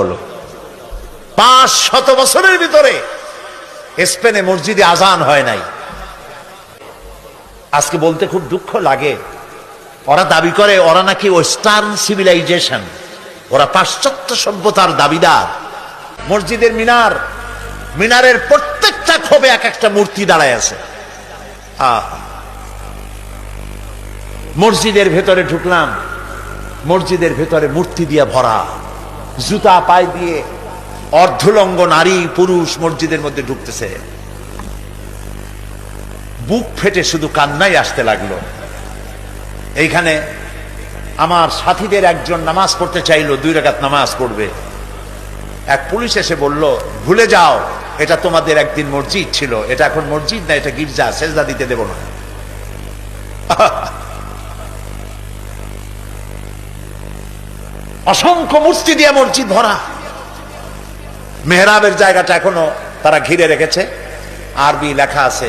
হলো 500 বছরের ভিতরে স্পেনে মসজিদে আজান হয় নাই। আজকে বলতে খুব দুঃখ লাগে, ওরা দাবি করে ওরা নাকি ওয়েস্টার্ন সিভিলাইজেশন, ওরা পাশ্চাত্য সভ্যতার দাবিদার। মসজিদের মিনারের প্রত্যেকটা খোপে এক একটা মূর্তি দাঁড়ায় আছে। মসজিদের ভেতরে ঢুকলাম, মসজিদের ভেতরে মূর্তি দিয়ে ভরা, জুতা পায়ে দিয়ে অর্ধলঙ্গ নারী পুরুষ মসজিদের মধ্যে ঢুকতেছে। বুক ফেটে শুধু কান্নাই আসতে লাগলো। এইখানে আমার সাথীদের একজন নামাজ পড়তে চাইলো, 2 রাকাত নামাজ পড়বে। এক পুলিশ এসে বলল, ভুলে যাও, এটা তোমাদের একদিন মসজিদ ছিল, এটা এখন মসজিদ না, এটা গির্জা, সেজদা দিতে দেব না। অসংখ্য মূর্তি দিয়ে মসজিদ ভরা। মেহরাবের জায়গাটা এখনো তারা ঘিরে রেখেছে, আরবি লেখা আছে,